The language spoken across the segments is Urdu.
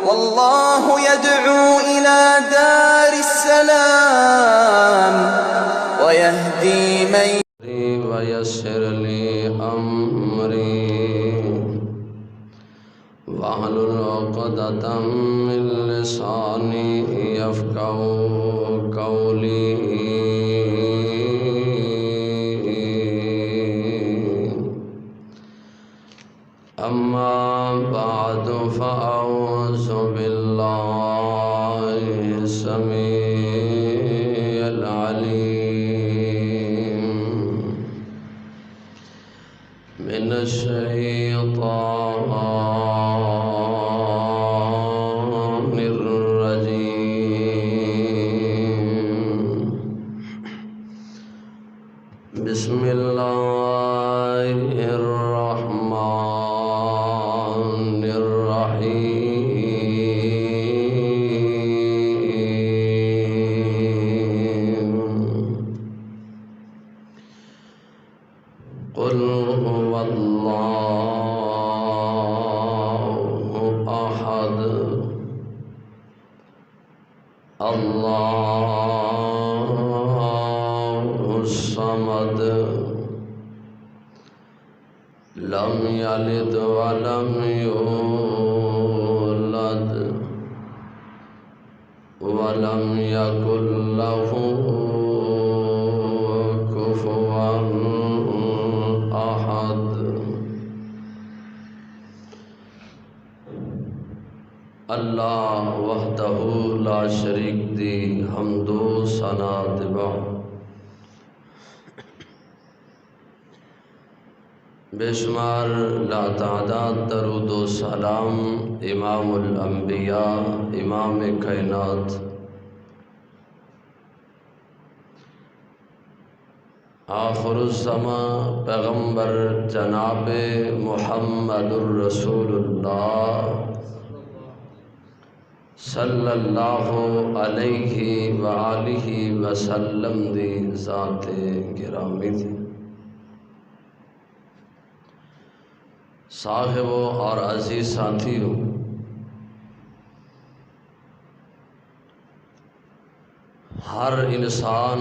والله يدعو إلى دار السلام ويهدي من ويسر لي أمري واحلل عقدة من لساني يفقهوا قولي أما بعد فأعوذ بالله السميع العليم من الشيطان الرجيم بسم الله الرحمن الرحيم قل هو الله أحد الله الصمد لم يلد ولم يولد ولم يكن له كفوا أحد اللہ وحدہ لا شریک دی حمد و ثنا دبا بے شمار لا تعداد درود و سلام امام الانبیاء امام کائنات آخر الزمان پیغمبر جناب محمد الرسول اللہ صلی اللہ علیہ وآلہ وسلم دی ذات گرامی تھی صاحبوں اور عزیز ساتھیوں، ہر انسان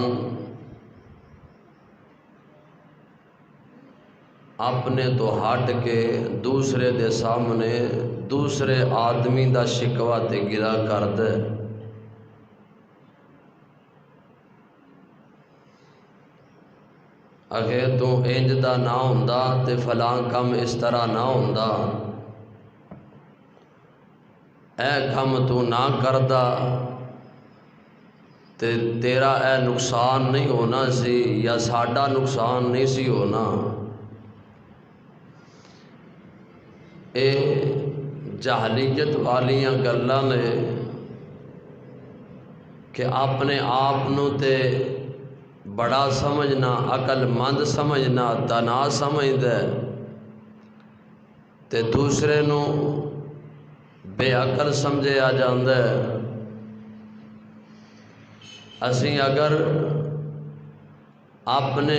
اپنے تو ہٹ کے دوسرے دے سامنے دوسرے آدمی دا شکوہ تے گلا کر دے۔ اگر تو انج دا نہ ہوندا تے فلاں کم اس طرح نہ ہوندا، اے کم تو نہ کردا تے تیرا اے نقصان نہیں ہونا سی یا ساڈا نقصان نہیں سی ہونا۔ اے جہلیت والیاں گلاں نے کہ اپنے آپ نو تے بڑا سمجھنا، عقل مند سمجھنا، دانا سمجھدا تے دوسرے نو بے عقل سمجھیا جاندا ہے۔ اسی اگر اپنے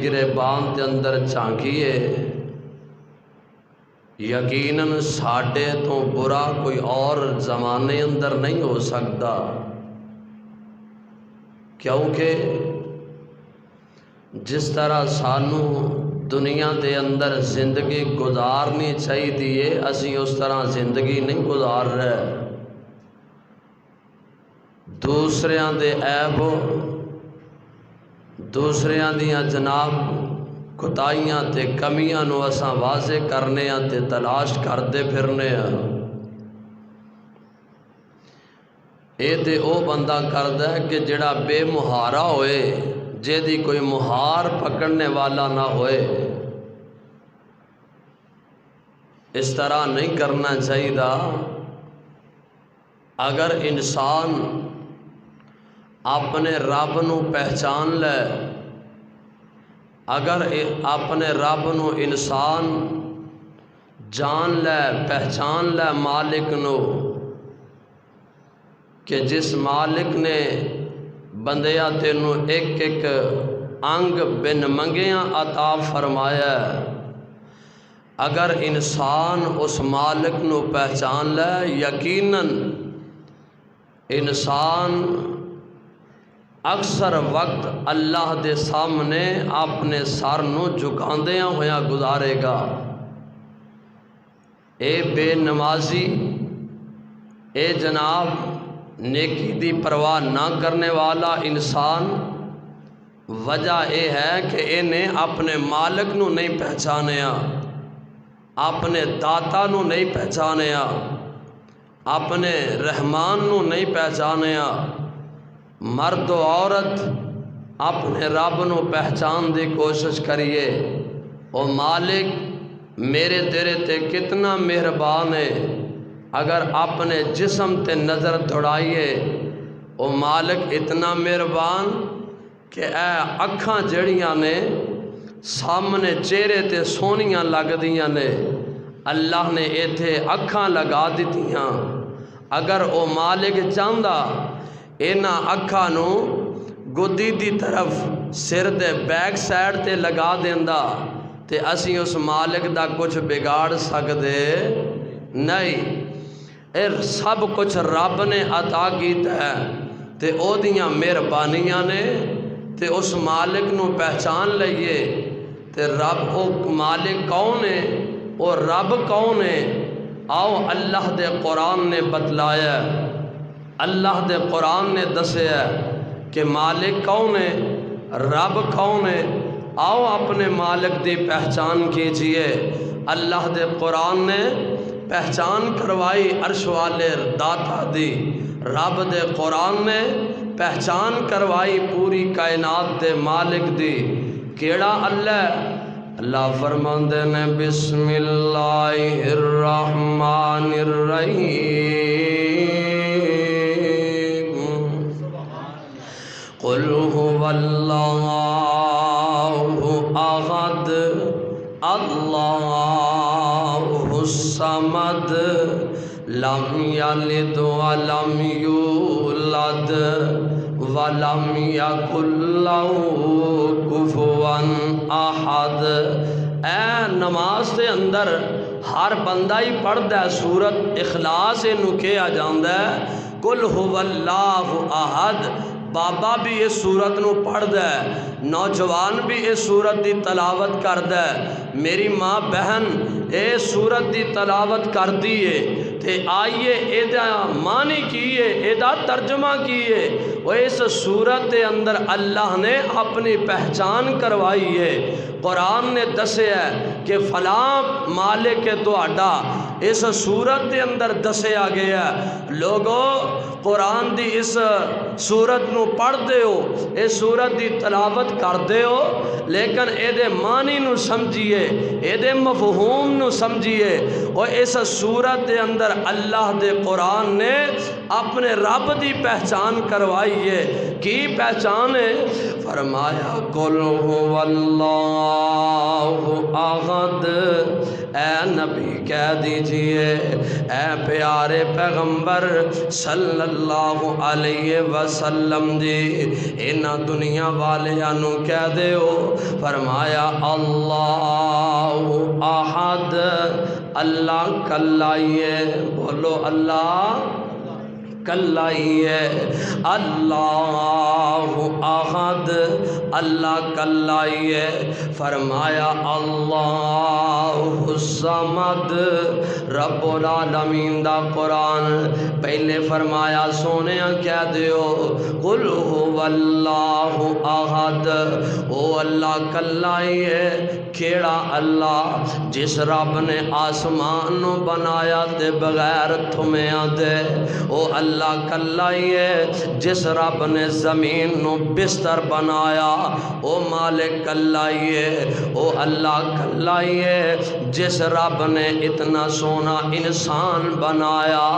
گریبان کے اندر جھانکیے، یقیناً ساڈے تو برا کوئی اور زمانے اندر نہیں ہو سکتا، کیونکہ جس طرح سانو دنیا دے اندر زندگی گزارنی چاہیے اسی اس طرح زندگی نہیں گزار رہے۔ دوسریاں دے عیب، دوسریاں دیاں جناب کوتاہیاں تے کمیاں نو اساں واضح کرنے ہاں تے تلاش کردے پھرنے ہاں۔ اے تے او بندہ کردا ہے کہ جڑا بے مہارا ہوئے، جیدی کوئی مہار پکڑنے والا نہ ہوئے۔ اس طرح نہیں کرنا چاہیے۔ اگر انسان اپنے رب نو پہچان لے، اگر اپنے رب نو انسان جان لے، پہچان لے مالک نو، کہ جس مالک نے بندیا تینوں ایک ایک انگ بن منگیاں عطا فرمایا، اگر انسان اس مالک نو پہچان لے یقیناً انسان اکثر وقت اللہ دے سامنے اپنے سر نو جھکاندیاں ہویا گزارے گا۔ اے بے نمازی، اے جناب نیکی دی پرواہ نہ کرنے والا انسان، وجہ اے ہے کہ انہیں اپنے مالک نو نہیں پہچانیا، اپنے داتا نو نہیں پہچانیا، اپنے رحمان نو نہیں پہچانیا۔ مرد و عورت اپنے رب نو پہچان دی کوشش کریے۔ او مالک میرے تیرے تے کتنا مہربان ہے، اگر اپنے جسم تے نظر دوڑائیے او مالک اتنا مہربان کہ اے اکھاں جڑیاں نے سامنے چہرے تے سونیاں لگ دیاں نے، اللہ نے ایتھے اکھاں لگا دیتیاں۔ اگر او مالک چاہندا اینا اکھاں نو گدی دی طرف سر دے بیک سائڈ تے لگا دیندا تے اسی اس مالک دا کچھ بگاڑ سکدے نہیں۔ اے سب کچھ رب نے عطا کیتا ہے تے او دیاں مہربانیاں نے، تے اس مالک نو پہچان لئیے تے رب او مالک کون ہے، او رب کون ہے۔ آؤ اللہ دے قرآن نے بتلایا، اللہ دے قرآن نے دسیا کہ مالک کون ہے، رب کون ہے۔ آؤ اپنے مالک دی پہچان کیجئے۔ اللہ دے قرآن نے پہچان کروائی عرش والے داتا دی، رب دے قرآن نے پہچان کروائی پوری کائنات دے مالک دی۔ کیڑا اللہ؟ اللہ فرماندے نے بسم اللہ الرحمن الرحیم، قل هو اللہ احد اللہ الصمد لم یلد ولم یولد ولم یکن لہ کفوا احد۔ اے نماز دے اندر ہر بندہ ہی پڑھدا ہے سورت اخلاص انہوں کیا جاندہ ہے قل هو اللہ احد۔ بابا بھی اس سورت نو پڑھ دے، نوجوان بھی اس سورت دی تلاوت کر دے، میری ماں بہن اے سورت دی تلاوت کر دیئے تے آئیے ایدہ معنی کیے، ایدہ ترجمہ کیے۔ وہ اس سورت دے اندر اللہ نے اپنی پہچان کروائی ہے۔ قرآن نے دسے ہے کہ فلاں مالک تہاڈا اس سورت دے اندر دسیا گیا ہے۔ لوگو قرآن دی اس سورت نو پڑھ دے ہو، اس سورت دی تلاوت کر دے ہو، لیکن اے دے معنی نو سمجھیے، اے دے مفہوم نو سمجھیے۔ اور اس سورت دے اندر اللہ دے قرآن نے اپنے رب دی پہچان کروائی ہے۔ کی پہچان ہے؟ فرمایا قل هو اللہ احد۔ اے نبی کہہ دیجئے، اے پیارے پیغمبر صلی اللہ علیہ وسلم دی انہاں دنیا والیاں نو کہہ دیو، فرمایا اللہ احد، اللہ کلائیے، بولو اللہ کلائیے، اللہ احد، اللہ کلائیے۔ فرمایا اللہ الصمد، رب العالمین دا قرآن پہلے فرمایا سونیا کہہ دیو قل هو اللہ احد، او اللہ کلائیے۔ کیڑا اللہ؟ جس رب نے آسمان نو بنایا تے بغیر تھمیاں دے، او اللہ کلائیے۔ جس رب نے زمین نو بستر بنایا، او مالک کلائیے، او اللہ کلائیے۔ جس رب نے اتنا سونا انسان بنایا،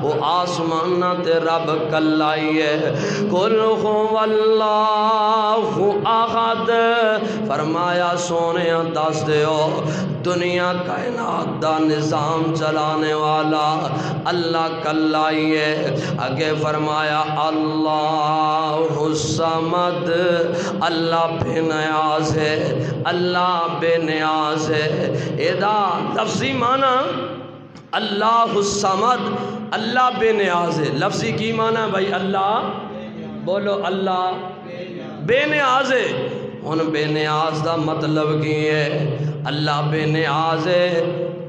او آسمان تے رب کلائیے۔ قل هو اللہ احد، فرمایا سونے دس دیو دنیا کائنات دا نظام چلانے والا اللہ کلا ہی ہے۔ آگے فرمایا اللہ الصمد، اللہ بے نیاز ہے، اللہ بے نیاز ہے۔ ادا لفظی معنی اللہ الصمد، اللہ بے نیاز ہے۔ لفظی کی معنی بھائی اللہ، بولو اللہ بے نیاز ہے۔ ان بے نیاز دا مطلب کی ہے؟ اللہ بے نیاز ہے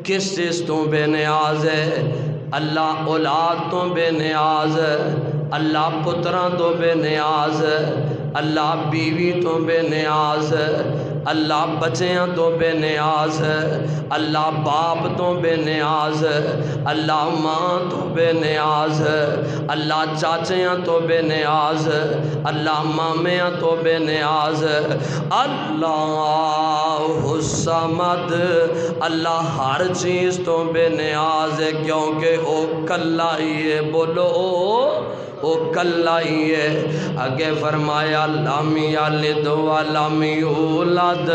کس چیز تو بے نیاز ہے؟ اللہ اولاد تو بے نیاز ہے، اللہ پتراں تو بے نیاز ہے، اللہ بیوی تو بے نیاز ہے، اللہ بچیاں تو بے نیاز ہے، اللہ باپ تو بے نیاز ہے، اللہ ماں تو بے نیاز ہے، اللہ چاچیاں تو بے نیاز ہے، اللہ مامیاں تو بے نیاز ہے۔ اللہ الصمد، اللہ ہر چیز تو بے نیاز ہے کیونکہ او کلا ہی ہے۔ بولو او کلا ہی ہے۔ آگے فرمایا لم یلد ولم یولد،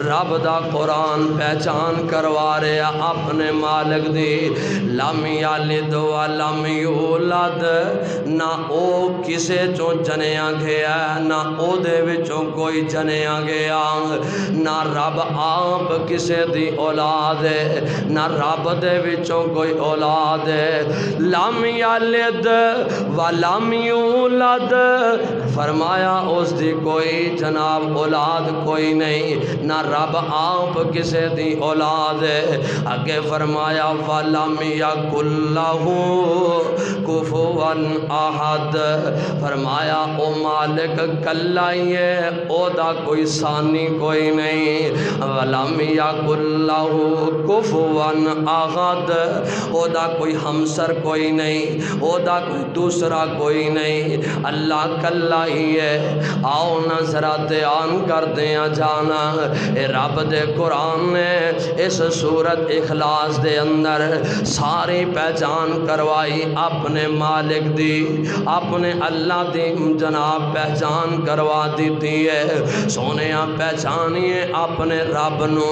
رب دا قرآن پہچان کروا رہے اپنے مالک دی۔ لم یلد ولم یولد، نہ او کسے چوں جنیا گیا، نہ او دے وچوں کوئی جنیا گیا، نہ رب آپ کسے دی اولاد ہے، نہ رب دے وچوں کوئی اولاد ہے۔ لم یلد ولم یولد، فرمایا اس دی کوئی جناب اولاد کوئی نہیں، نہ رب آپ کسے دی اولاد ہے۔ آگے فرمایا ولم یکن لہ کفوا احد، فرمایا او مالک کلا ہی ہے، او دا کوئی ثانی کوئی نہیں۔ ولم یکن لہ کفوا احد، او دا کوئی ہمسر کوئی نہیں، او دا کوئی دوسرا کوئی نہیں، اللہ کلا ہی ہے۔ آؤ نہ ذرا دھیان کر دیا جانا، اے رب دے قرآن نے اس سورت اخلاص دے اندر ساری پہچان کروائی اپنے مالک دی، اپنے اللہ دی جناب پہچان کروا دیتی ہے۔ سونیا پہچانیے اپنے رب نو،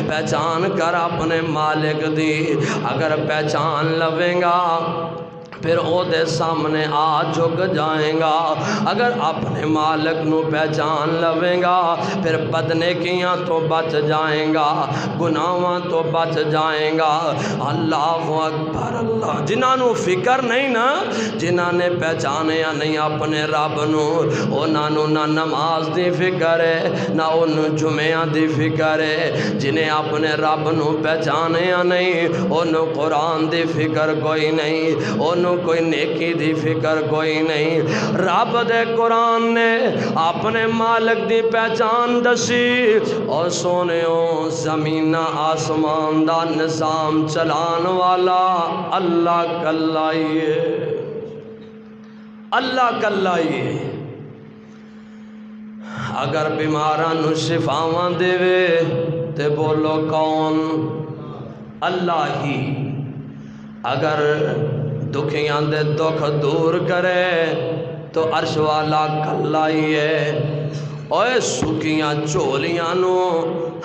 پہچان کر اپنے مالک دی۔ اگر پہچان لویں گا پھر او دے سامنے آ جھک جائیں گا۔ اگر اپنے مالک نو پہچان لویں گا پھر بدنیکیاں تو بچ جائیں گا، گناہاں تو بچ جائیں گا۔ اللہ اکبر اللہ۔ جنہاں نو فکر نہیں نا، جنہاں نے پہچانیا نہیں اپنے رب نو، انہاں نو نہ نماز دی فکر ہے، نہ ان جمعیاں دی فکر ہے۔ جنہیں اپنے رب نو پہچانیا نہیں، انہوں قرآن دی فکر کوئی نہیں، انہوں کوئی نیکی دی فکر کوئی نہیں۔ رب دے قرآن نے اپنے مالک دی پہچان دسی، اور سونےوں زمین آسمان دا نظام چلان والا اللہ کلا ہی ہے، اللہ کلا ہی ہے۔ اگر بیماراں نو شفاواں دے وے تے بولو کون؟ اللہ ہی۔ اگر دکھیاں دے دکھ دور کرے تو عرش والا کلا ہی ہے۔ اوے سکیاں چولیاں نو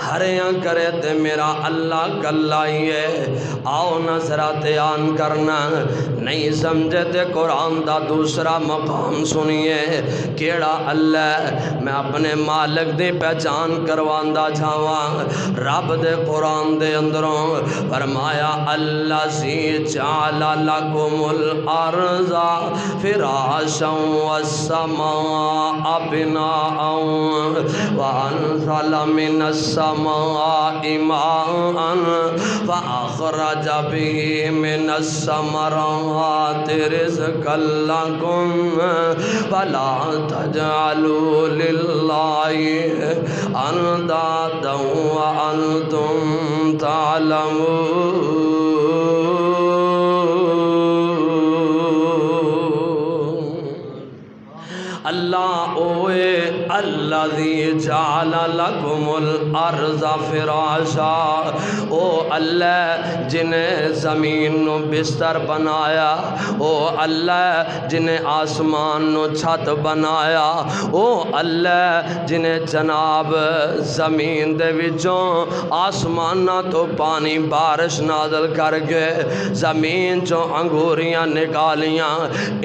ہریاں کرے تے میرا اللہ کلا ہی ہے۔ آؤ نہ ذرا دھیان کرنا، نہیں سمجھے تے قرآن دا دوسرا مقام سنیے۔ کیڑا اللہ؟ میں اپنے مالک دی پہچان کرواندا جاواں۔ رب دے قرآن دے اندروں فرمایا الذی جعل لکم الارض فراشا والسماء بناء وانزل من السماء ماء فاخرج به من الثمرات رزقا لكم فلا تجعلوا لله اندادا وانتم تعلمون۔ اللہ اوے اللہ الذی جعل لکم الارض فراشا، او اللہ جنہیں زمین نو بستر بنایا، او اللہ جنہیں آسمان نو چھت بنایا، او اللہ جنہیں جناب زمین دے وچوں آسمانہ تو پانی بارش نازل کر کے زمین چوں انگوریاں نکالیاں،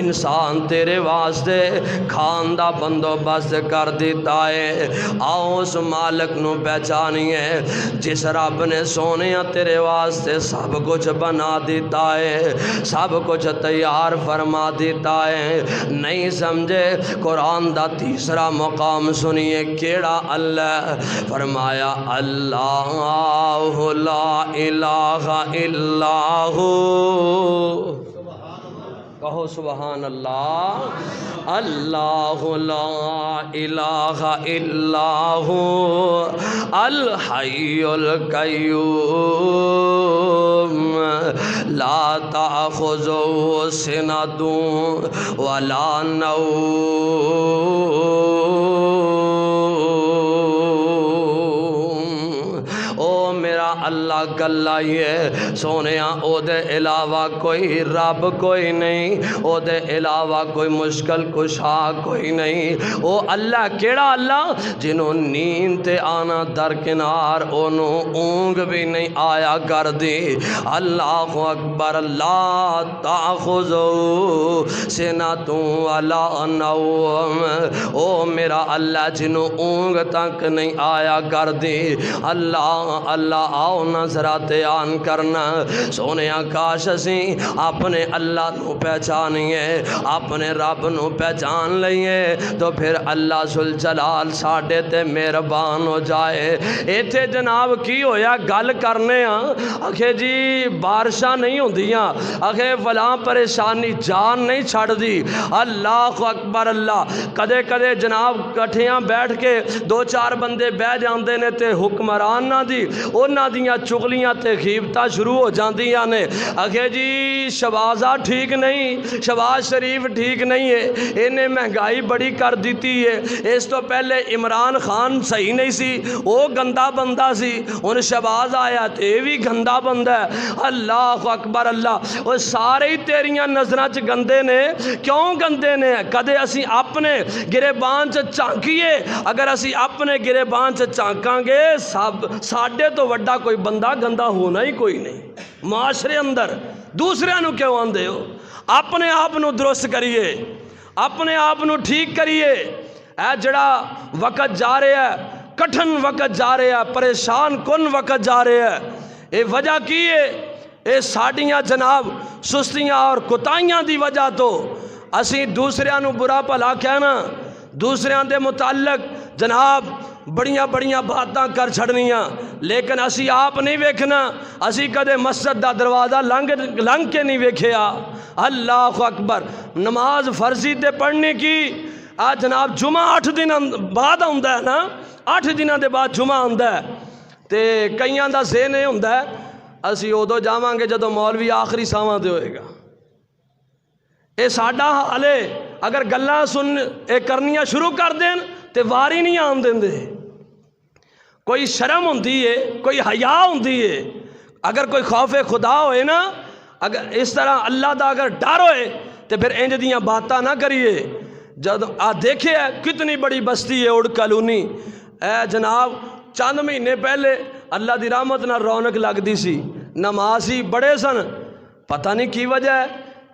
انسان تیرے واسطے کھان دا بندوبست کر دیتا ہے۔ آؤ اس مالک نو پہچانیے جس رب نے سونیاں تیرے واسطے سب کچھ بنا دیتا ہے، سب کچھ تیار فرما دیتا ہے۔ نہیں سمجھے؟ قرآن دا تیسرا مقام سنیے کیڑا اللہ فرمایا اللہ لا الہ الا ہو، کہو سبحان اللہ۔ اللہ لا الہ الا ہو الحی القیوم لا تأخذہ سنۃ ولا نوم، او میرا اللہ کلا ہی ہے سونیا، او دے علاوہ کوئی رب کوئی نہیں، او دے علاوہ کوئی مشکل کشا کوئی نہیں۔ او اللہ کیڑا اللہ جنہوں نیند تے آنا درکنار انہوں اونگ بھی نہیں آیا کر دی۔ اللہ اکبر، لا تأخذہ سنۃ ولا نوم، او میرا اللہ جنہوں اونگ تک نہیں آیا کر دی۔ اللہ اللہ آؤ نظرات آن کرنا سونے کاش اسی اپنے اللہ نو پہچانیے، اپنے رب نو پہچان لئیے تو پھر اللہ ذوالجلال ساڈے تے مہربان ہو جائے۔ ایتھے جناب کی ہویا گل کرنے آخے جی بارشاں نہیں ہوندیاں، آخے فلاں پریشانی جان نہیں چھڑ دی۔ اللہ اکبر اللہ، کدے کدے جناب کٹھیاں بیٹھ کے دو چار بندے بہ جاندے نے تے حکمران نہ دی اونا دیاں چغلیاں تے غیبتاں شروع ہو جاندیاں نے۔ آخے جی شہبازہ ٹھیک نہیں، شہباز شریف ٹھیک نہیں ہے، انہیں مہنگائی بڑی کر دیتی ہے، اس تو پہلے عمران خان صحیح نہیں سی، وہ گندہ بندہ سی، ان شہباز آیا تے بھی گندہ بندہ ہے۔ اللہ اکبر اللہ، وہ سارے ہی تیریاں نظران چ گندے نے۔ کیوں گندے نے؟ کدے اسی اپنے گریبان چ چانکیے، اگر اسی اپنے گریبان چ چانکاں گے ساڈے تو وڈا کوئی بندہ گندا ہونا ہی کوئی نہیں معاشرے اندر۔ دوسرے نو کیوں آندے ہو؟ اپنے آپ نو درست کریے، اپنے آپ نو ٹھیک کریے۔ اے جڑا وقت جا رہا ہے، کٹھن وقت جا رہا ہے، پریشان کن وقت جا رہا ہے، اے وجہ کی ہے؟ اے ساڑیاں جناب سستیاں اور کتائیاں دی وجہ تو اسی دوسریاں نو برا بھلا کہنا، دوسریاں دے متعلق جناب بڑیاں بڑیاں باتاں کر چھڑنیاں، لیکن اسی آپ نہیں ویکھنا، اسی کدے مسجد دا دروازہ لنگ کے نہیں ویکھیا۔ اللہ اکبر، نماز فرضی تے پڑھنے کی آج جناب جمعہ 8 دن بعد آندا ہے نا، 8 دنوں دے بعد جمعہ آندا ہے تے کئیاں دا ذہن یہ ہوندا ہے اسی ادو جاواں گے جدو مولوی آخری ساواں تے ہوئے گا۔ اے ساڈا حال ہے، اگر گلاں سن اے کرنیاں شروع کر دین تے واری نہیں آن دیں دے۔ کوئی شرم ہوندی ہے، کوئی حیا ہوندی ہے، اگر کوئی خوف خدا ہوئے نا، اگر اس طرح اللہ دا اگر ڈر ہوئے تو پھر انج دیاں باتاں نہ کریے۔ جب دیکھے کتنی بڑی بستی ہے اڑ کالونی، اے جناب چند مہینے پہلے اللہ دی رحمت نہ رونق لگ دی سی، نمازی بڑے سن، پتہ نہیں کی وجہ ہے،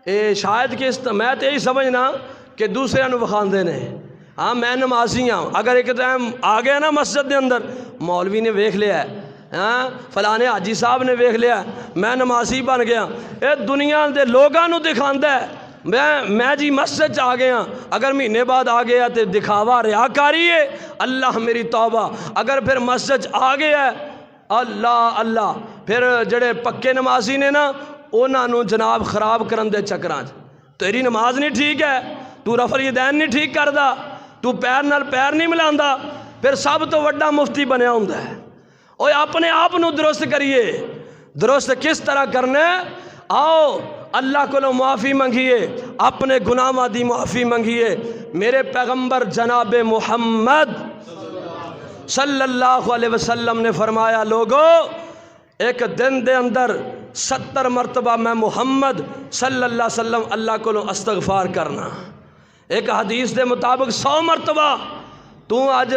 اے شاید کہ میں تو یہی سمجھنا کہ دوسرے نو بخاندے نے۔ ہاں میں نمازی ہاں، اگر ایک ٹائم آ گیا نا مسجد دے اندر مولوی نے ویکھ لیا ہے، ہاں فلانے حاجی صاحب نے ویکھ لیا، میں نمازی بن گیا، اے دنیا دے لوگاں نو دکھاندا ہے میں جی مسجد چ آ گیا، اگر مہینے بعد آ گیا تو دکھاوا ریاکاری ہے، اللہ میری توبہ۔ اگر پھر مسجد آ گیا ہے اللہ اللہ، پھر جڑے پکے نمازی نے نا انہاں نو جناب خراب کرن دے چکراں تیری نماز نہیں ٹھیک ہے، تو رفع الیدین نہیں ٹھیک کردا، تو پیر نال پیر نہیں ملاندا، پھر سب تو وڈا مفتی بنیا ہوندا ہے۔ اوے اپنے آپ نو درست کریے۔ درست کس طرح کرنا ہے؟ آؤ اللہ کو معافی منگیے، اپنے گناہاں دی معافی منگیے۔ میرے پیغمبر جناب محمد صلی اللہ علیہ وسلم نے فرمایا، لوگو ایک دن دے اندر 70 مرتبہ میں محمد صلی اللہ علیہ وسلم اللہ کو استغفار کرنا۔ ایک حدیث دے مطابق 100 مرتبہ۔ تو آج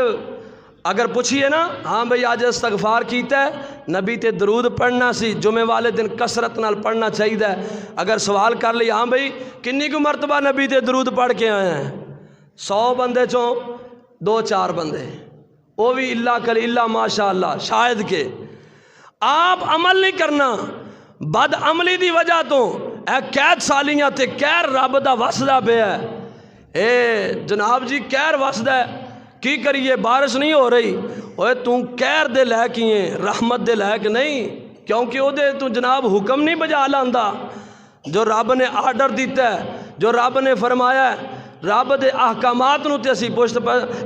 اگر پوچھئے نا، ہاں بھئی آج استغفار کیتا ہے، نبی تے درود پڑھنا سی، جمعے والے دن کثرت نال پڑھنا چاہیے۔ اگر سوال کر لی، ہاں بھئی کنی کو مرتبہ نبی تے درود پڑھ کے آئے ہیں؟ 100 بندے چوں 2-4 بندے، وہ بھی اللہ ماشاءاللہ شاید کہ آپ عمل نہیں کرنا۔ بد عملی دی وجہ تو اے قید سالیاں تے کہر رب دا وسدا پیا ہے۔ اے جناب جی کہر وسدا ہے، کی کریے؟ بارش نہیں ہو رہی، اوے تو کہر دے لائق ہی ہیں، رحمت دے لائق نہیں، کیونکہ او دے تو جناب حکم نہیں بجا لاندا۔ جو رب نے آرڈر دیتا ہے، جو رب نے فرمایا ہے، رب دے احکامات نو تے اسی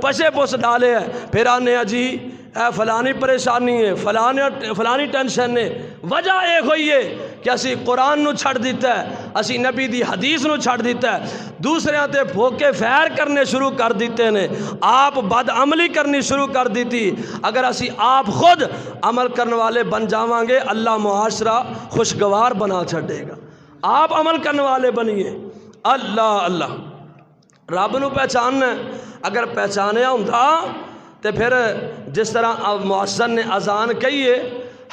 پشے پوش ڈالے ہے، پھر آنے جی اے فلانی پریشانی ہے، فلانی ٹینشن ہے۔ وجہ ایک ہوئی ہے کہ اسی قرآن نو چھڑ دیتا ہے، اسی نبی دی حدیث نو چھڑ دیتا ہے، دوسرے تے پھوکے فیر کرنے شروع کر دیتے ہیں، آپ بد عملی کرنی شروع کر دیتی۔ اگر اسی آپ خود عمل کرنے والے بن جاواں گے، اللہ معاشرہ خوشگوار بنا چھڑے گا۔ آپ عمل کرنے والے بنیے۔ اللہ رب نو پہچاننا ہے، اگر پہچانیا ہوندہ تو پھر جس طرح مؤذن نے اذان کہیے،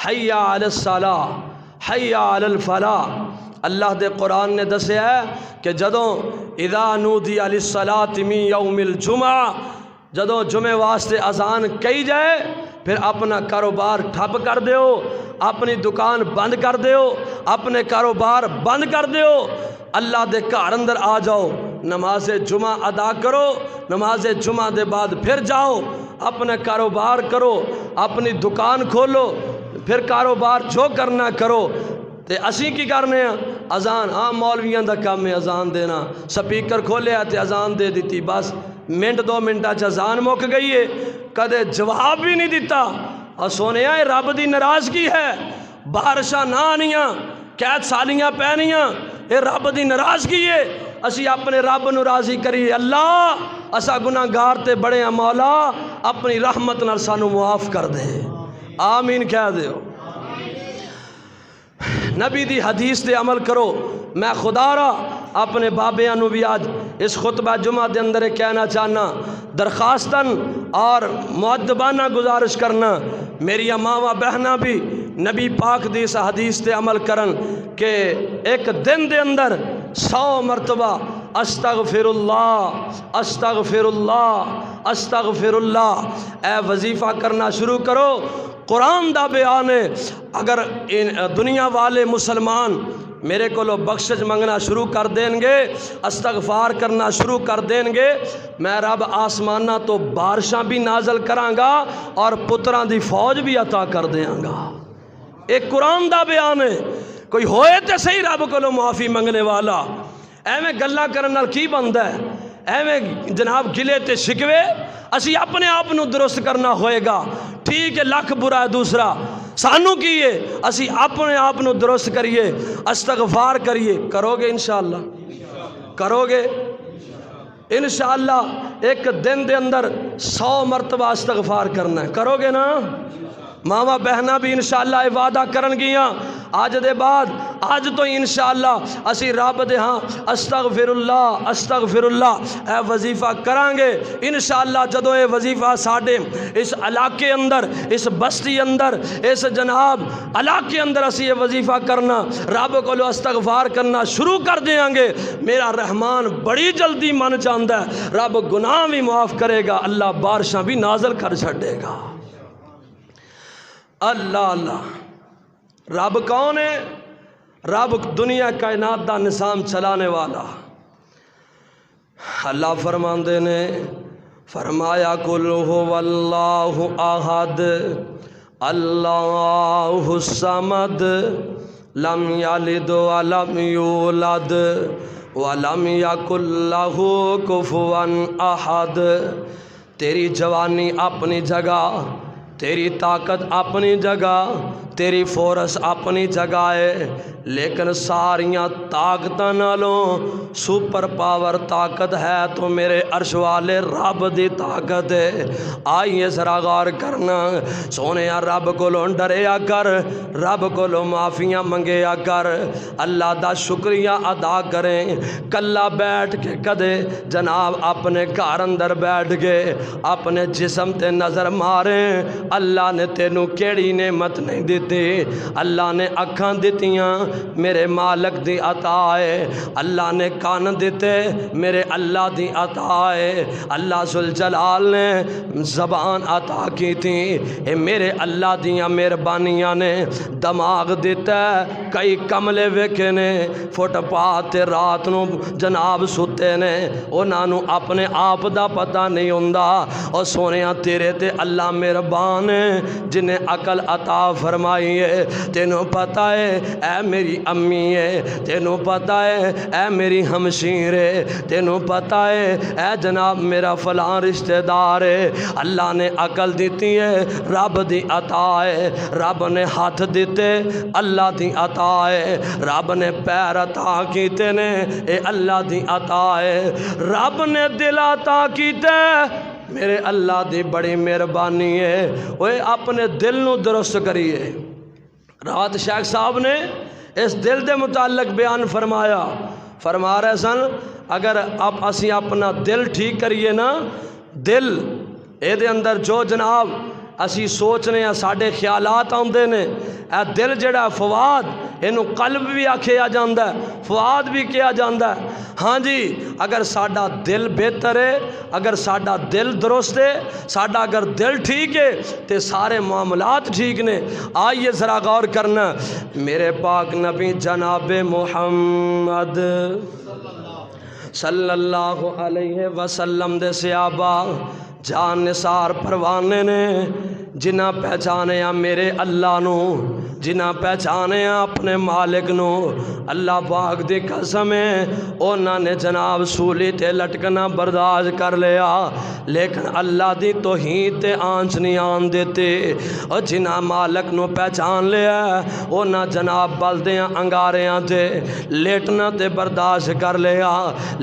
حی علی الصلاۃ حی علی الفلاح، اللہ دے قرآن نے دسیا ہے کہ جدوں اذا نودی للصلاۃ من یوم الجمعہ، جدوں جمعے واسطے اذان کہی جائے، پھر اپنا کاروبار ٹھپ کر دیو، اپنی دکان بند کر دیو، اپنے کاروبار بند کر دیو، اللہ دے گھر اندر آ جاؤ، نماز جمعہ ادا کرو، نماز جمعہ دے بعد پھر جاؤ، اپنا کاروبار کرو، اپنی دکان کھولو، پھر کاروبار جو کرنا کرو۔ تے اسی کی کرنے ہیں؟ اذان، ہاں مولویاں دا کام ہے اذان دینا، سپیکر کھولے تے اذان دے دیتی، بس منٹ 2 منٹاں چ اذان مک گئی ہے، کدے جواب بھی نہیں دیتا۔ اور سونے اے رب دی ناراضگی ہے، بارشاں نہ آنیاں، قید سالیاں پینیاں، اے رب دی ناراضگی ہے۔ اسی اپنے رب نو راضی کریے، اللہ اسا گناہگار تے بڑے ہیں، مولا اپنی رحمت نال سانو معاف کر دے، آمین کہہ دیو۔ نبی دی حدیث دے عمل کرو۔ میں خدا را اپنے بابیاں نو بھی آج اس خطبہ جمعہ دے اندر کہنا چاہنا، درخواستاً اور مؤدبانہ گزارش کرنا، میری ماواں بہناں بھی نبی پاک دی اس حدیث تے عمل کرن کہ ایک دن دے اندر 100 مرتبہ استغفر اللہ استغفر اللہ استغفر اللہ اے وظیفہ کرنا شروع کرو۔ قرآن دا بیان ہے، اگر دنیا والے مسلمان میرے کو بخشش منگنا شروع کر دیں گے، استغفار کرنا شروع کر دیں گے، میں رب آسمانہ تو بارشاں بھی نازل کراں گا اور پتراں دی فوج بھی عطا کر دیاں گا۔ ایک قرآن دا بیان ہے، کوئی ہوئے تے صحیح رب کو معافی منگنے والا۔ ایویں گلاں کرن نال کی بندا ہے؟ ایویں جناب گلے تے شکوے، اسی اپنے آپ نو درست کرنا ہوئے گا۔ ٹھیک ہے لکھ برا ہے دوسرا، سانو کیے اسی اپنے آپ نو درست کریے، استغفار کریے۔ کرو گے انشاءاللہ؟ کرو گے انشاءاللہ؟ ایک دن دے اندر 100 مرتبہ استغفار کرنا ہے، کرو گے نا؟ ماما بہنا بھی انشاءاللہ وعدہ کرن گیاں، آج دے بعد آج تو انشاءاللہ اسی رب دے ہاں استغفر اللہ اے وظیفہ کران گے انشاءاللہ۔ جدوں اے وظیفہ ساڈے اس علاقے اندر، اس بستی اندر، اس جناب علاقے اندر اسی یہ وظیفہ کرنا، رب کو استغفار کرنا شروع کر دیاں گے، میرا رحمان بڑی جلدی من جاندا ہے، رب گناہ بھی معاف کرے گا، اللہ بارشاں بھی نازل کر چھڑے گا۔ اللہ رب کون ہے؟ رب دنیا کائنات دا نظام چلانے والا۔ اللہ فرماندے نے فرمایا قل هو اللہ احد اللہ الصمد لم یلد ولم یولد ولم یکن لہ کفوا احد۔ تیری جوانی اپنی جگہ، تیری طاقت اپنی جگہ، تیری فورس اپنی جگہ ہے، لیکن ساریاں طاقتاں نالوں سپر پاور طاقت ہے تو میرے عرش والے رب دی طاقت ہے۔ آئیے ذرا غور کرنا، سونے رب کولوں ڈریا کر، رب کولوں معافیاں منگیا کر، اللہ دا شکریہ ادا کریں۔ کلا بیٹھ کے کدے جناب اپنے گھر اندر بیٹھ کے اپنے جسم تے نظر ماریں، اللہ نے تینوں کیڑی نعمت نہیں دیتی۔ اللہ نے اکھاں دتیاں، میرے مالک دی عطا ہے۔ اللہ نے کان دیتے، میرے اللہ دی عطا ہے۔ اللہ ذوالجلال نے زبان عطا کی تھی، اے میرے اللہ دیاں مہربانیاں نے۔ دماغ دیتا ہے، کئی کملے ویکھے نے فٹ پاتھ رات نو جناب ستے نے، انہاں نو اپنے آپ دا پتہ نہیں ہوندا۔ اور سونیاں تیرے تے اللہ مہربان ہے جنہیں عقل عطا فرمائی ہے۔ تینوں پتہ ہے اے میری امی ہے، تینوں پتہ ہے اے میری ہمشیر ہے، تینوں پتہ ہے اے جناب میرا فلاں رشتہ دار ہے۔ اللہ نے عقل دیتی ہے، رب دی عطا ہے۔ رب نے ہاتھ دیتے، اللہ دی عطا ہے۔ رب نے پیر عطا کیتے نے، اے اللہ دی عطا ہے۔ رب نے دل عطا کیتے، میرے اللہ دی بڑی مہربانی ہے۔ وہ اپنے دل نو درست کریے۔ رات شیخ صاحب نے اس دل دے متعلق بیان فرمایا، فرما رہے سن اگر اب اسی اپنا دل ٹھیک کریے نا، دل اے دے اندر جو جناب اسی سوچنے ہیں، ساڑھے خیالات آندے نے، اے دل جڑا فواد، انہوں قلب بھی آکھیا جاندہ ہے، فواد بھی کیا جاندہ ہے۔ ہاں جی، اگر ساڑھا دل بہتر ہے، اگر ساڑھا دل درست ہے، ساڑھا اگر دل ٹھیک ہے تو سارے معاملات ٹھیک نے۔ آئیے ذرا غور کرنا، میرے پاک نبی جناب محمد صلی اللہ علیہ وسلم دے صحابہ جان نثار پروانے نے، جنہ پہچانے میرے اللہ نو، جنہ پہچانے اپنے مالک نو، اللہ پاک دی قسم ہے انہاں نے جناب سولی تے لٹکنا برداشت کر لیا، لیکن اللہ دی توہین تے آنچ نہیں آن دیتے۔ اور جنہ مالک نو پہچان لیا انہاں جناب بلدیاں انگاریاں تے لیٹنا تے برداشت کر لیا،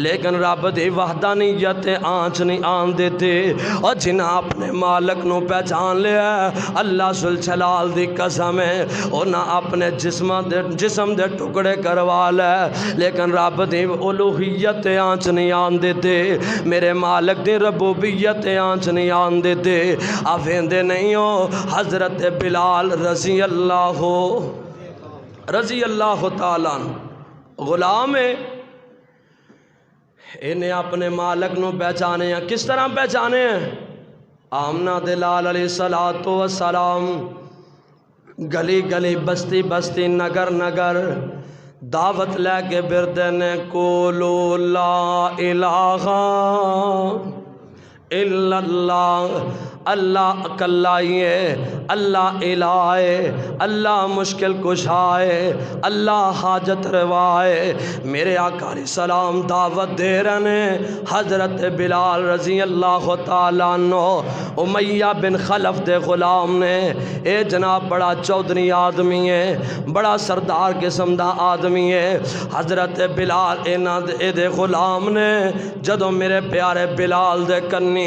لیکن رب دی وحدانیت تے آنچ نہیں آن دیتے۔ اور جنہ اپنے مالک نو پہچان لیا اللہ ذوالجلال دی قسم ہے انہاں اپنے جسم دے ٹکڑے کروا لے، لیکن رب دی الوہیت آنچ نہیں آن دیتے، میرے مالک دی ربوبیت آنچ نہیں آن دیتے۔ آفیندے نہیں ہو حضرت بلال رضی اللہ تعالیٰ غلام ہے، انہیں اپنے مالک نو پہچانے ہیں۔ کس طرح پہچانے ہیں؟ آمنہ دلال علیہ السلام گلی گلی بستی بستی نگر نگر دعوت لے کے بردے نے قولوا لا الہ الا اللہ، اللہ اکلا ہی ہے، اللہ الہ ہے، اللہ مشکل کشا ہے، اللہ حاجت روا ہے۔ میرے آقا علیہ السلام دعوت دے رہے ہیں۔ حضرت بلال رضی اللہ تعالیٰ عنہ امیہ بن خلف دے غلام نے، اے جناب بڑا چودھری آدمی ہے، بڑا سردار قسم دا آدمی ہے۔ حضرت بلال اے دے غلام نے جدو میرے پیارے بلال دے کنی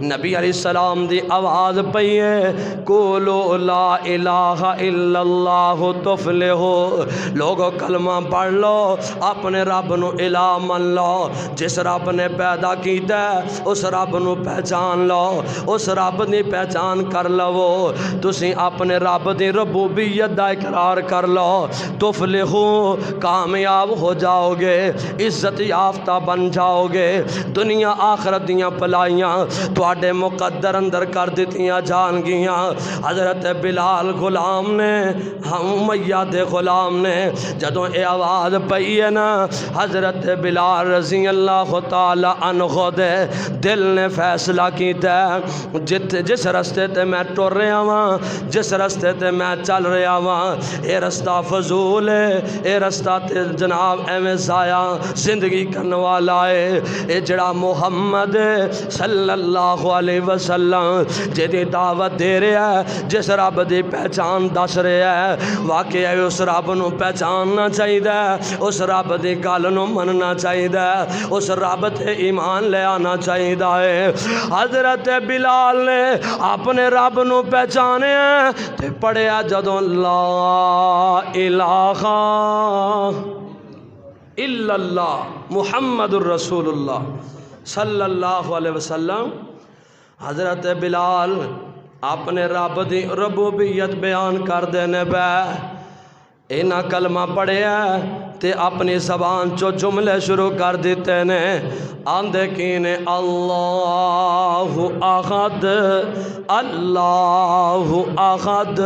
نبی علیہ السلام دی آواز پئی ہے قولوا لا الہ الا اللہ تفلحو، لوگو کلمہ پڑھ لو، اپنے رب نو الہ من لو، جس رب نے پیدا کیتا ہے اس رب نو پہچان لو، اس رب دی پہچان کر لو، تسی اپنے رب دی ربوبیت دا اقرار کر لو، تفلحو کامیاب ہو جاؤ گے، عزت یافتہ بن جاؤ گے، دنیا آخرت دیاں پلائیاں تواڈے مقدر اندر کر دیتیاں جان گیاں۔ حضرت بلال غلام نے، امیہ دے غلام نے جدوں اے آواز پئی ہے نا، حضرت بلال رضی اللہ تعالی عنہ دے دل نے فیصلہ کیتا ہے جس رستے تے میں ٹر رہا ہاں، جس رستے تے میں چل رہا ہاں، اے رستہ فضول ہے، اے رستہ تے جناب ایویں ضائع زندگی کرنے والا ہے، اے جڑا محمد صلی اللہ علیہ وسلم جیدی دعوت دے رہا ہے، جس رب دی پہچان دس رہا ہے، واقعہ اس رب نو پہچاننا چاہیے، اس رب دی گل نو مننا چاہیے، اس رب تے ایمان لے آنا چاہیے۔ حضرت بلال نے اپنے رب نو پہچانے تے پڑھیا جدوں لا الہ الا اللہ محمد الرسول اللہ صلی اللہ علیہ وسلم، حضرت بلال اپنے رب دی ربوبیت بیان کر دینے پہ اینا کلمہ پڑھیا تے اپنی زبان چو جملے شروع کر دیتے نے، آندے کینے اللہ احد اللہ احد،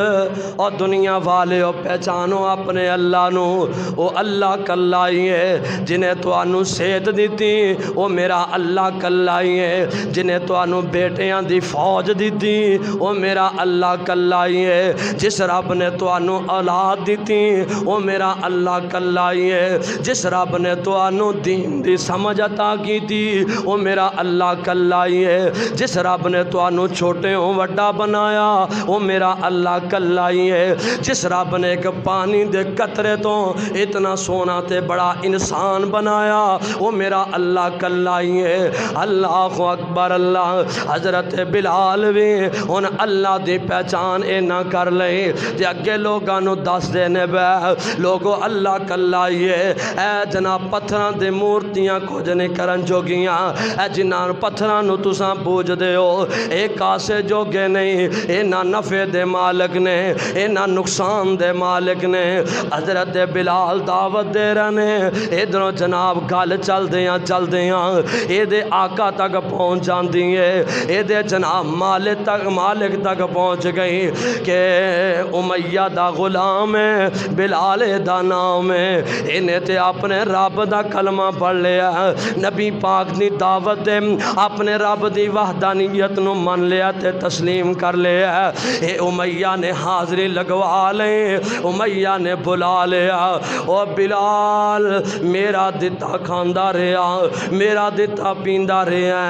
اور دنیا والے پہچانو اپنے اللہ نو، او اللہ کلائی ہے جنہیں تو انو صحت دیتی، او میرا اللہ کلائی ہے جنہیں تو انو بیٹیاں دی فوج دیتی، او میرا اللہ کلائی ہے جس رب نے تو انو اولاد دیتی، او میرا اللہ کلائی ہے جس رب نے تو انو دین دی سمجھ عطا کی تھی، او میرا اللہ کلائی ہے جس رب نے تو انو چھوٹے ہوں وڈا بنایا، او میرا اللہ کلائی ہے جس رب نے ایک پانی دے قطرے تو اتنا سونا تے بڑا انسان بنایا، او میرا اللہ کلائی ہے۔ اللہ اکبر اللہ۔ حضرت بلال بھی ان اللہ دی پہچان اے نہ کر لے تے اگے لوگاں نو دس دینے بے لوگو اللہ کلائی ہے، اے جناب پتھران دے مورتیاں کچھ نہیں کرن جوگیاں، اے جنان پتھران نو تساں پوج دے ہو، اے کاسے جوگے نہیں، اے نہ نفع دے مالک نے، اے نہ نقصان دے مالک نے۔ حضرت بلال دعوت دے رہنے، ادھروں جناب گل چل دیاں اے دے آقا تک پہنچ جاندی ہے، اے دے جناب مالک تک پہنچ گئی کہ امیہ دا غلام ہے، بلال دا نام ہے، انہیں تے اپنے رب دا کلمہ پڑھ لیا، نبی پاک دی دعوت دے اپنے رب دی وحدانیت نو من لیا تے تسلیم کر لیا۔ اے امیہ نے حاضری لگوا لیں، امیہ نے بلا لیا، او بلال میرا دتا کھاندا رہا، میرا دتا پیندا رہا،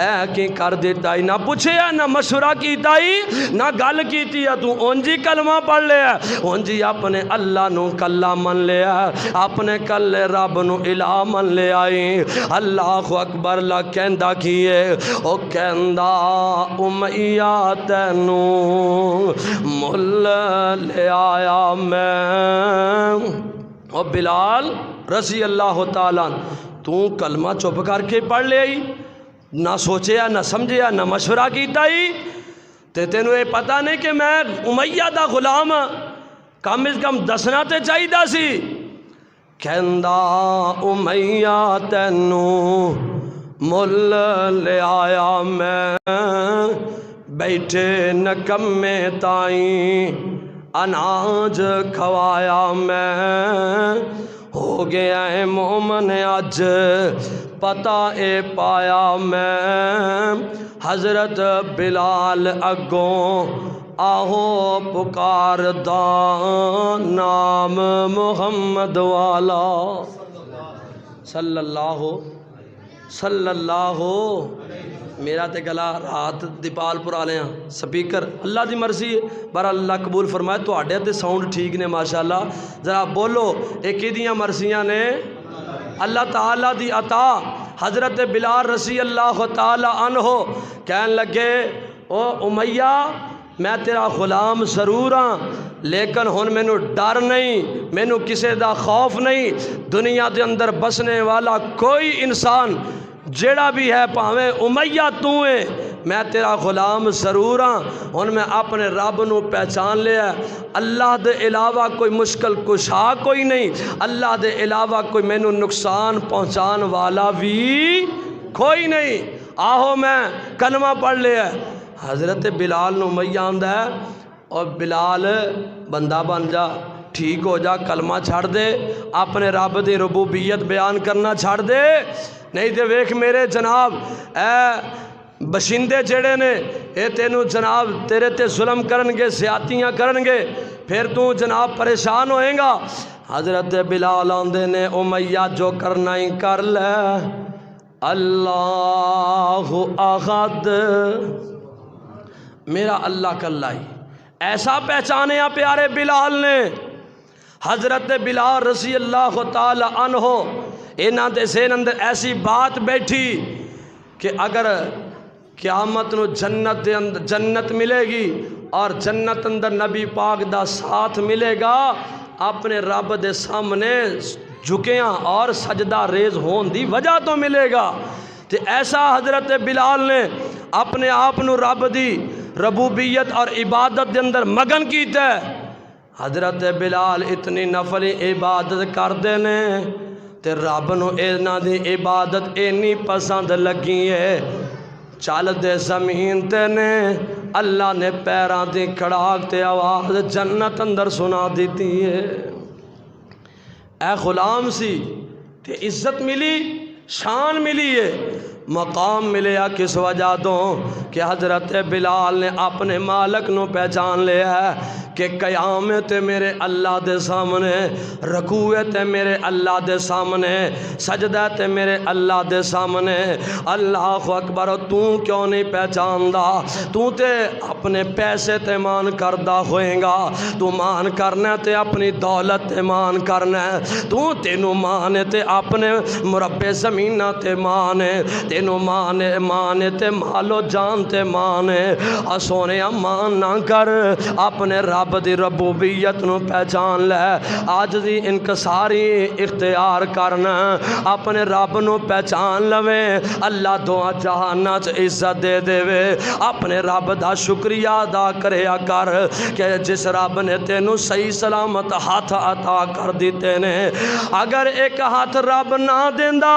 اے کی کر دیتا ہی، نہ پوچھے نہ مشورہ کیتا ہی، نہ گل کیتی ہے، تو اونجی کلمہ پڑھ لیا، اونجی اپنے اللہ نو کلا من لیا، اپنے کل رب نو الہ من لے آئی۔ اللہ اکبر لا کہندا کیے، او کہندا امیہ تینو مل لے آیا میں، او بلال رضی اللہ تعالیٰ تو کلمہ چپ کر کے پڑھ لے آئی، نہ سوچیا نہ سمجھیا نہ مشورہ کیتا ہی، تے تینو یہ پتہ نہیں کہ میں امیہ دا غلام کم از کم دسنا تے چاہیے سی۔ کہندا امیہ تینو مل لے آیا میں، بیٹھے نکمے تائیں اناج کھوایا میں، ہو گیا ہے مومن اج پتہ اے پایا میں، حضرت بلال اگوں آہو پکار دا نام محمد والا صلی اللہ میرا تے گلا رات دیپال پور والے ہیں سپیکر اللہ دی مرضی ہے پر اللہ قبول فرمائے تو آڈے تے ساؤنڈ ٹھیک نے ماشاءاللہ ذرا بولو ایک دیاں مرضیاں نے اللہ تعالیٰ دی عطا۔ حضرت بلال رضی اللہ تعالیٰ عنہ کہن لگے او امیہ میں تیرا غلام ضرور ہاں لیکن ہن مینوں ڈر نہیں، مینوں کسے دا خوف نہیں، دنیا دے اندر بسنے والا کوئی انسان جیڑا بھی ہے پاویں امیہ تو ہے میں تیرا غلام ضرور ہاں، ہن میں اپنے رب نو پہچان لیا، اللہ دے علاوہ کوئی مشکل کشا کوئی نہیں، اللہ دے علاوہ کوئی مینوں نقصان پہنچان والا بھی کوئی نہیں، آہو میں کلمہ پڑھ لیا۔ حضرت بلال نو امیہ آندا ہے اور بلال بندہ بن جا، ٹھیک ہو جا، کلمہ چھڑ دے، اپنے رب دی ربوبیت بیان کرنا چھڑ دے، نہیں تے ویکھ میرے جناب اے بشندے جڑے نے اے تینو جناب تیرے تے ظلم کرنگے زیادتیاں کرنگے پھر تو جناب پریشان ہوئیں گا۔ حضرت بلال آندے نے امیہ جو کرنا ہی کر لے، اللہ احد میرا اللہ کلا ہی۔ ایسا پہچانیا پیارے بلال نے، حضرت بلال رضی اللہ تعالی عنہ انہاں دے ذہن اندر ایسی بات بیٹھی کہ اگر قیامت نو جنت دے اندر جنت ملے گی اور جنت اندر نبی پاک دا ساتھ ملے گا، اپنے رب دے سامنے جھکیاں اور سجدہ ریز ہون دی وجہ تو ملے گا۔ تے ایسا حضرت بلال نے اپنے آپ نو رب دی ربوبیت اور عبادت دے اندر مگن کیتا ہے۔ حضرت بلال اتنی نفلی عبادت کردے نے تے رب نو انہاں دی عبادت اینی پسند لگی ہے، چل دے زمین تے نے اللہ نے پیراں دی کھڑاک تے آواز جنت اندر سنا دیتی ہے۔ اے غلام سی تے عزت ملی، شان ملی ہے، مقام ملیا کس وجہ تو کہ حضرت بلال نے اپنے مالک نو پہچان لیا ہے کہ قیامت میرے اللہ دے سامنے، رکوع تے میرے اللہ دے سامنے، سجدہ تے میرے اللہ دے سامنے۔ اللہ اکبر، تو کیوں نہیں پہچاندا؟ تو تے اپنے پیسے تے مان کردہ ہوئیں گا، تو مان کرنا تے اپنی دولت تے مان کرنا، تو تینو مان تے اپنے مربع زمینہ تے مان، تینو مان تے مالو جان تے مان۔ سونے مان نہ کر، اپنے رب دی ربوبیت نو پہچان لے، عاجزی انکساری اختیار کرنا، اپنے رب نو پہچان لوے، اللہ دعا جہانا چ عزت دے دے وے۔ اپنے رب دا شکریہ ادا کریا کر کہ جس رب نے تینو صحیح سلامت ہاتھ عطا کر دیتے نے، اگر ایک ہاتھ رب نہ دیندا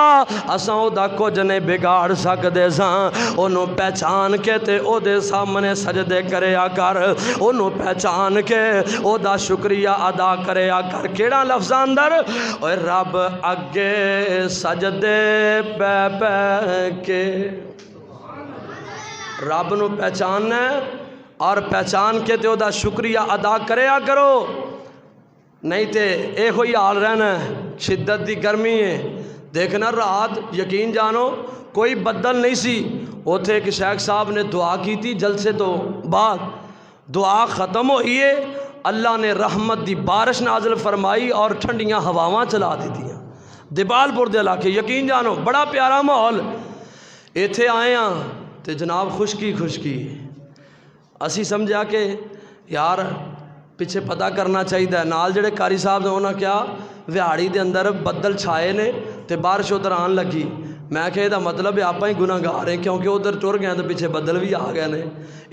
اساں او دا کچھ نہیں بگاڑ سکدے ساں۔ اونوں پہچان کے تے او دے سامنے سجدے کریا کر، اونوں پہچان کے او دا شکریہ ادا کریا کر۔ کیڑا لفظ اندر؟ اوے رب اگے سجدے پہ پہ کے، رب نو پہچاننا ہے اور پہچان کے تے او دا شکریہ ادا کریا کرو، نہیں تے اے ہوئی حال رہنا ہے۔ شدت دی گرمی ہے، دیکھنا رات یقین جانو کوئی بدل نہیں سی، اوتھے ایک شیخ صاحب نے دعا کی تھی جلسے تو بعد، دعا ختم ہوئی ہے، اللہ نے رحمت دی بارش نازل فرمائی اور ٹھنڈیاں ہواواں چلا دیتیاں دیبال پور دے علاقے۔ یقین جانو بڑا پیارا ماحول، ایتھے آئے ہاں تے جناب خشکی خشکی، اسی سمجھا کہ یار پیچھے پتہ کرنا چاہیے نال جڑے قاری صاحب نے انہاں کیا وہاڑی دے اندر بدل چھائے نے تے بارش ادھر آن لگی، میں کہ دا مطلب ہے آپ ہی گناہ گار ہیں کیونکہ ادھر ٹر گئے تو پیچھے بدل بھی آ گئے نے،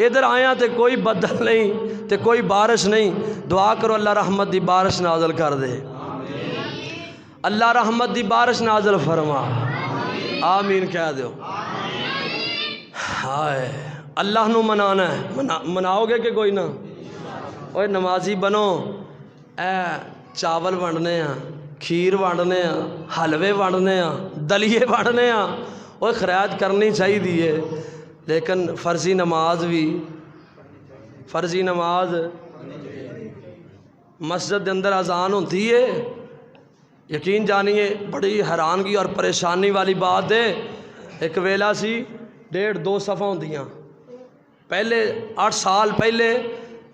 ادھر آیا تے کوئی بدل نہیں تے کوئی بارش نہیں۔ دعا کرو اللہ رحمت دی بارش نازل کر دے، اللہ رحمت دی بارش نازل فرما، آمین کہہ دیو۔ ہائے اللہ نو منانا ہے، مناؤ گے کہ کوئی نہ؟ اوے نمازی بنو، اے چاول ونڈنے ہاں، کھیر ونڈنے ہاں، حلوے ونڈنے ہاں، دلیے ونڈنے ہاں، اوے خیرات کرنی چاہیے، لیکن فرضی نماز بھی، فرضی نماز مسجد دے اندر اذان ہوتی ہے، یقین جانیے بڑی حیرانگی اور پریشانی والی بات ہے۔ ایک ویلا سی 1.5-2 صفحہ ہوندیاں، پہلے 8 سال پہلے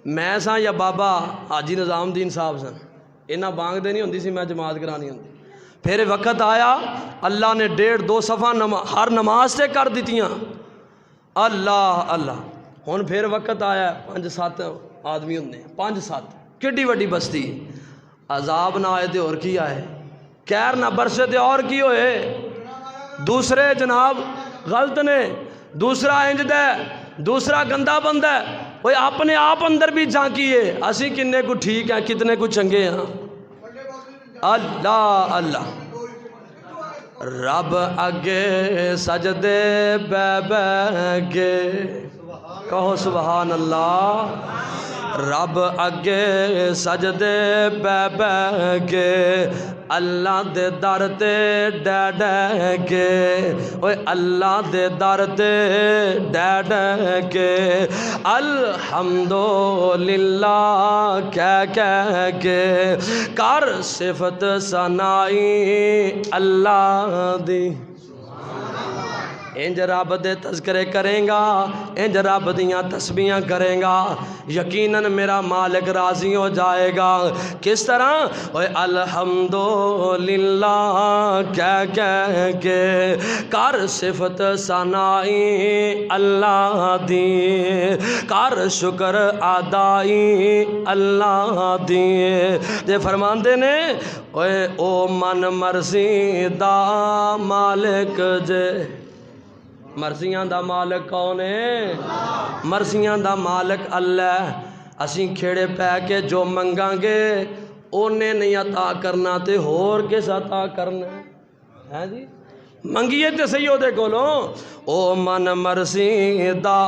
میں سا یا بابا حاجی نظام الدین صاحب سن، انہاں بانگ دے نہیں ہوندی سی، میں جماعت کرانی ہوندی، پھر وقت آیا اللہ نے 1.5-2 صفحہ ہر نماز سے کر دیتیاں، اللہ اللہ، ہن پھر وقت آیا 5-7 آدمی ہوندے، 5-7 کڈی وڈی بستی، عذاب نہ آئے تے اور کی آئے، کیر نہ برسے تے اور کی ہوئے، دوسرے جناب غلط نے، دوسرا انج دے، دوسرا گندا بندہ ہے، وہ اپنے آپ اندر بھی جھانکیے، اسی کنے کو ٹھیک ہیں کتنے کو چنگے ہیں۔ اللہ اللہ، رب اگے سجدے بے بے کے، کہو سبحان اللہ، رب اگے سجدے بے بے کے، اللہ دے در تے ڈے ڈے کے، اوے اللہ دے در تے ڈے ڈے کے، الحمدللہ کہہ کے، کر صفت ثنائی اللہ دی، انج رب دے تذکرے کریں گا، انج رب دیاں تسبیحاں کریں گا، یقیناً میرا مالک راضی ہو جائے گا۔ کس طرح؟ اوے الحمدللہ کہہ کے کر صفت ثنائی اللہ دی، کر شکر ادائی اللہ دی۔ جے فرماندے نے اوے او من مرضی دا مالک جے، مرضیاں دا مالک کون ہے؟ مرضیاں دا مالک اللہ۔ اسیں کھیڑے پہ کے جو منگاں گے اونے نہیں عطا کرنا تے ہور کس عطا کرنا ہے جی؟ منگیے تے صحیح ہو دے کولو او من مرضی دا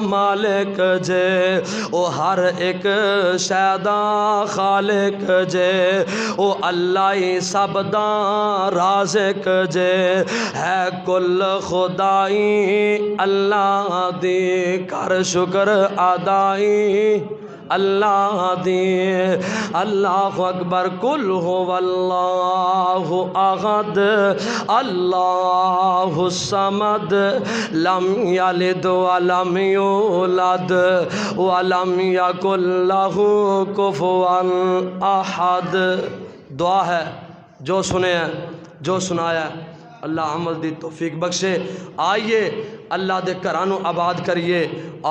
مالک جے، او ہر ایک شے دا خالق جے، او اللہ ہی سب دا رازق جے، ہے کل خدائی اللہ دی، کر شکر ادائی اللہ دی۔ اللہ اکبر۔ کل هو اللہ احد اللہ الصمد لم یلد ولم یولد ولم یکن لہ کفوا احد۔ دعا ہے جو سنے ہیں، جو سنایا ہے، اللہ عمل دی توفیق بخشے۔ آئیے اللہ دے گھرانوں آباد کریے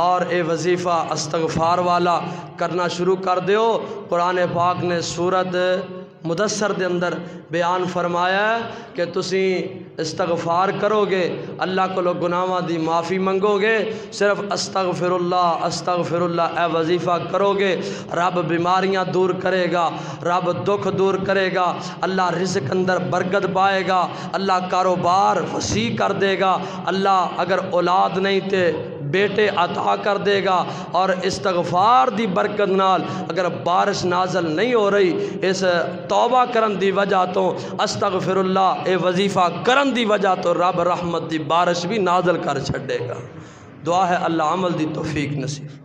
اور اے وظیفہ استغفار والا کرنا شروع کر دیو۔ قرآن پاک نے سورت مدثر دے اندر بیان فرمایا ہے کہ تسی استغفار کرو گے، اللہ کو گناہاں دی معافی منگو گے، صرف استغفر اللہ اے وظیفہ کرو گے، رب بیماریاں دور کرے گا، رب دکھ دور کرے گا، اللہ رزق اندر برکت پائے گا، اللہ کاروبار وسیع کر دے گا، اللہ اگر اولاد نہیں تے بیٹے عطا کر دے گا، اور استغفار دی برکت نال اگر بارش نازل نہیں ہو رہی، اس توبہ کرن دی وجہ تو استغفر اللہ اے وظیفہ کرن دی وجہ تو رب رحمت دی بارش بھی نازل کر چھڑے گا۔ دعا ہے اللہ عمل دی توفیق نصیب۔